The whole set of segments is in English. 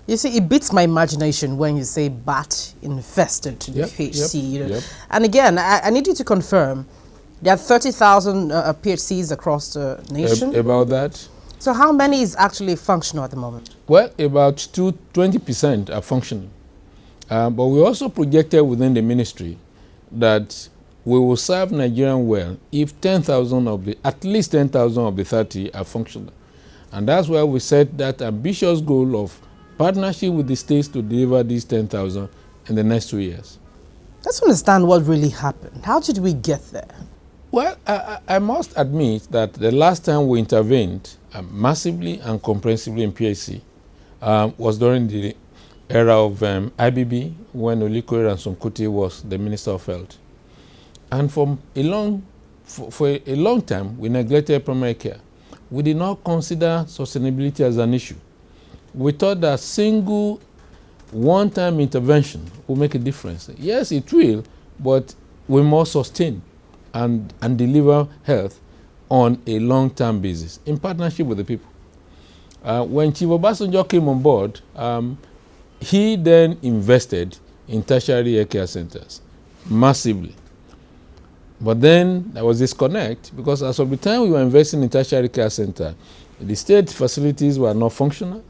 You see, it beats my imagination when you say bat infested to the PHC. You know? And again, I need you to confirm there are 30,000 PHCs across the nation. About that. So how many is actually functional at the moment? Well, about 20% are functioning. But we also projected within the ministry that we will serve Nigerian well if at least 10,000 of the 30 are functional. And that's why we set that ambitious goal of partnership with the states to deliver these 10,000 in the next 2 years. Let's understand what really happened. How did we get there? Well, I must admit that the last time we intervened massively and comprehensively in PHC was during the era of IBB, when Olikore Ransome-Kuti was the Minister of Health. And for a long time, we neglected primary care. We did not consider sustainability as an issue. We thought that single one-time intervention will make a difference. Yes, it will, but we must sustain and deliver health on a long-term basis in partnership with the people. When Chief Obasanjo came on board, he then invested in tertiary care centers massively. But then there was disconnect, because as of the time we were investing in tertiary care center, the state facilities were not functional.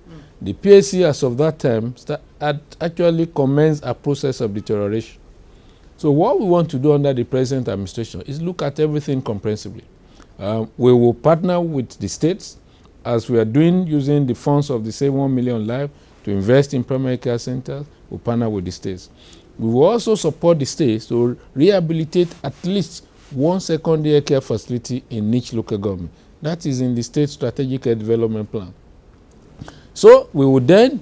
The PHC as of that time had actually commenced a process of deterioration. So what we want to do under the present administration is look at everything comprehensively. We will partner with the states, as we are doing using the funds of the Save 1 Million Life to invest in primary care centers. We'll partner with the states. We will also support the states to rehabilitate at least one secondary care facility in each local government. That is in the state strategic care development plan. So we will then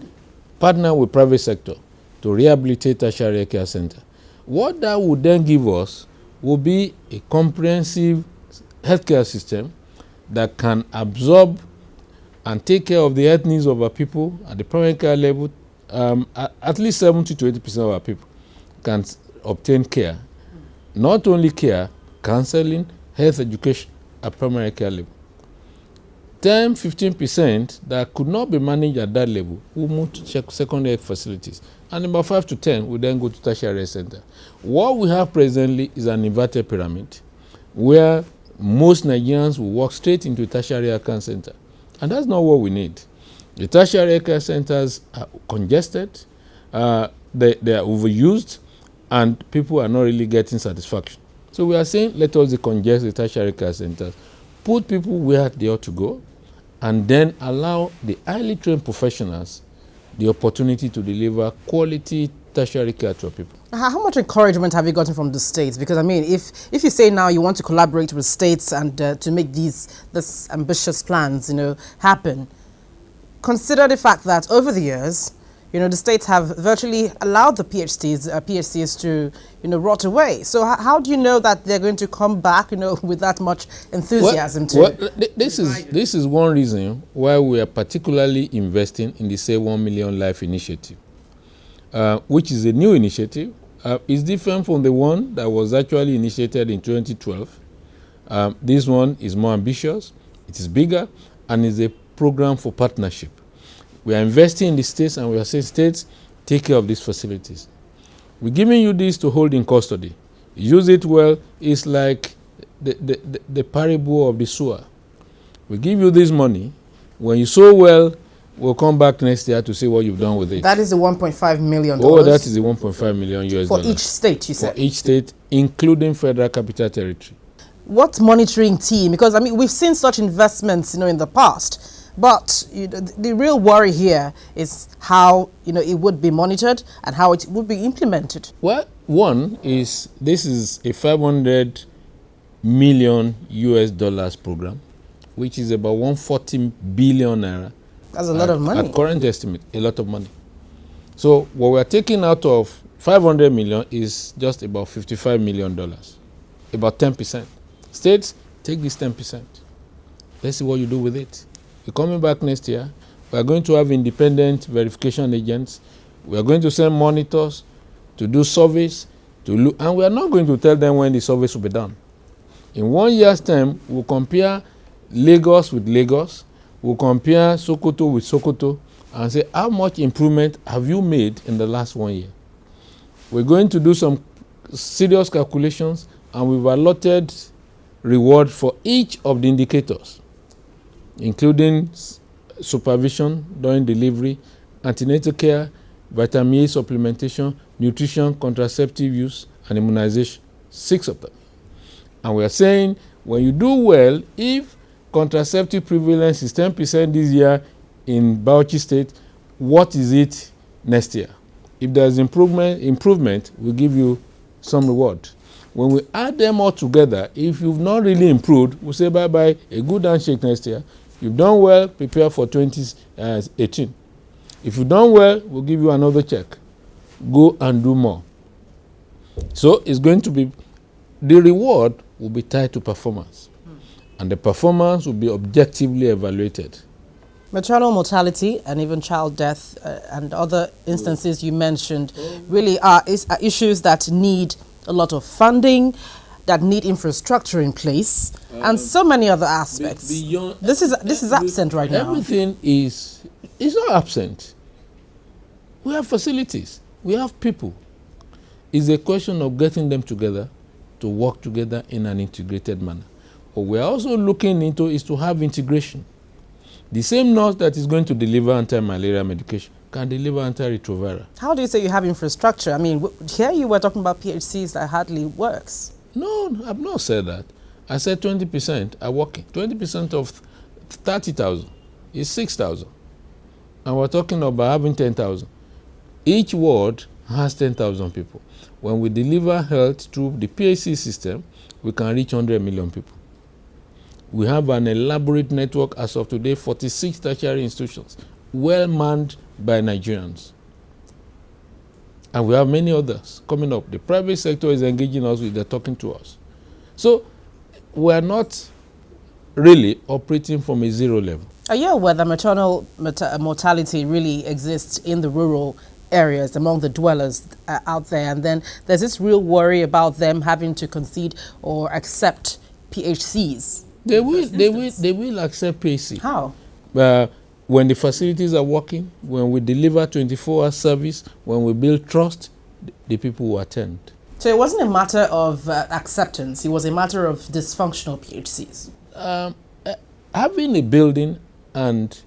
partner with private sector to rehabilitate tertiary care center. What that would then give us will be a comprehensive healthcare system that can absorb and take care of the health needs of our people at the primary care level. At least 70 to 80% of our people can obtain care. Not only care, counseling, health education at primary care level. 10-15% that could not be managed at that level will move to secondary facilities. And about 5 to 10 will then go to tertiary center. What we have presently is an inverted pyramid where most Nigerians will walk straight into tertiary care center. And that's not what we need. The tertiary care centers are congested, they are overused, and people are not really getting satisfaction. So we are saying, let us decongest the tertiary care centers, put people where they ought to go, and then allow the highly trained professionals the opportunity to deliver quality tertiary care to our people. How much encouragement have you gotten from the states? Because I mean, if you say now you want to collaborate with states and to make these ambitious plans, happen, consider the fact that over the years, the states have virtually allowed the PHCs to, rot away. So how do you know that they're going to come back, with that much enthusiasm? This is one reason why we are particularly investing in the Save 1 Million Life initiative, which is a new initiative. It's different from the one that was actually initiated in 2012. This one is more ambitious, it is bigger, and is a program for partnership. We are investing in the states, and we are saying, states, take care of these facilities. We're giving you this to hold in custody. Use it well. It's like the parable of the sower. We give you this money. When you sow well, we'll come back next year to see what you've done with it. That is the $1.5 million. Oh, that is the $1.5 million US for each state, you said? For each state, including Federal Capital Territory. What monitoring team? Because, I mean, we've seen such investments, in the past. But the real worry here is how it would be monitored and how it would be implemented. Well, one is this is a $500 million US program, which is about 140 billion naira. That's a lot of money. At current estimate, a lot of money. So what we're taking out of 500 million is just about $55 million, about 10%. States, take this 10%. Let's see what you do with it. We're coming back next year. We are going to have independent verification agents. We are going to send monitors to do surveys, to look, and we are not going to tell them when the surveys will be done. In 1 year's time, we'll compare Lagos with Lagos. We'll compare Sokoto with Sokoto. and say, how much improvement have you made in the last 1 year? We're going to do some serious calculations, and we've allotted reward for each of the indicators, including supervision during delivery, antenatal care, vitamin A supplementation, nutrition, contraceptive use, and immunization. 6 of them. And we are saying, when you do well, if contraceptive prevalence is 10% this year in Bauchi State, what is it next year? If there's improvement, we'll give you some reward. When we add them all together, if you've not really improved, we'll say bye-bye, a good handshake next year. You've done well, prepare for 2018. If you've done well, we'll give you another check. Go and do more. So it's going to be, the reward will be tied to performance. And the performance will be objectively evaluated. Maternal mortality and even child death and other instances you mentioned really are issues that need a lot of funding, that need infrastructure in place, and so many other aspects. This is absent right now. Everything is not absent. We have facilities. We have people. It's a question of getting them together to work together in an integrated manner. What we're also looking into is to have integration. The same nurse that is going to deliver anti-malaria medication can deliver antiretroviral. How do you say you have infrastructure? I mean, here you were talking about PHCs that hardly works. No, I've not said that. I said 20% are working. 20% of 30,000 is 6,000. And we're talking about having 10,000. Each ward has 10,000 people. When we deliver health through the PHC system, we can reach 100 million people. We have an elaborate network as of today, 46 tertiary institutions, well manned by Nigerians. And we have many others coming up. The private sector is engaging us with, they're talking to us. So we're not really operating from a zero level. Are you aware that maternal mortality really exists in the rural areas among the dwellers out there? And then there's this real worry about them having to concede or accept PHCs. They will accept PHC. How? When the facilities are working, when we deliver 24-hour service, when we build trust, the people will attend. So it wasn't a matter of acceptance, it was a matter of dysfunctional PHCs. Having a building and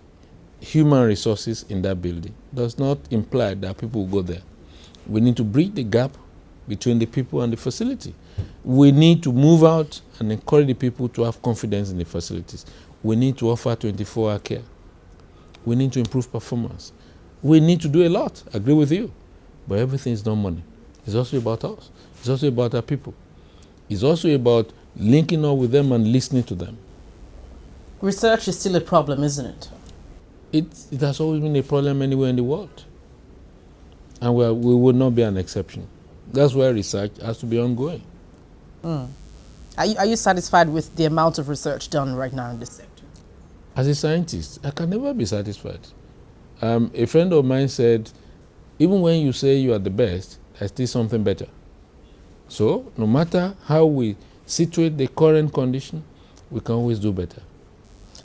human resources in that building does not imply that people will go there. We need to bridge the gap between the people and the facility. We need to move out and encourage the people to have confidence in the facilities. We need to offer 24-hour care. We need to improve performance. We need to do a lot. I agree with you. But everything is not money. It's also about us. It's also about our people. It's also about linking up with them and listening to them. Research is still a problem, isn't it? It has always been a problem anywhere in the world. And we will not be an exception. That's why research has to be ongoing. Are you satisfied with the amount of research done right now in this sector? As a scientist, I can never be satisfied. A friend of mine said, even when you say you are the best, there's still something better. So, no matter how we situate the current condition, we can always do better.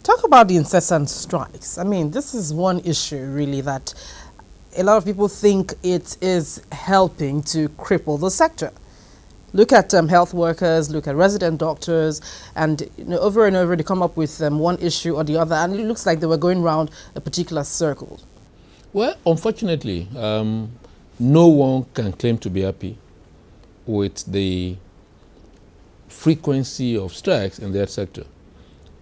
Talk about the incessant strikes. I mean, this is one issue, really, that a lot of people think it is helping to cripple the sector. Look at health workers, look at resident doctors, and over and over they come up with one issue or the other, and it looks like they were going around a particular circle. Well, unfortunately, no one can claim to be happy with the frequency of strikes in the health sector.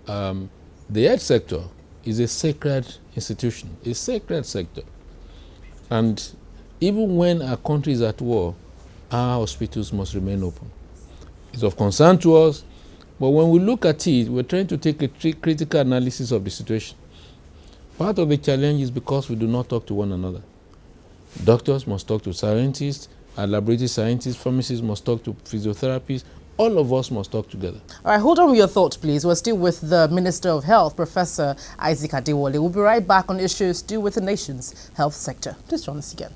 The health sector is a sacred institution, a sacred sector. And even when our country is at war, our hospitals must remain open. It's of concern to us, but when we look at it, we're trying to take a critical analysis of the situation. Part of the challenge is because we do not talk to one another. Doctors must talk to scientists, our laboratory scientists, pharmacists must talk to physiotherapists. All of us must talk together. All right, hold on with your thoughts, please. We're still with the Minister of Health, Professor Isaac Adewale. We'll be right back on issues to do with the nation's health sector. Please join us again.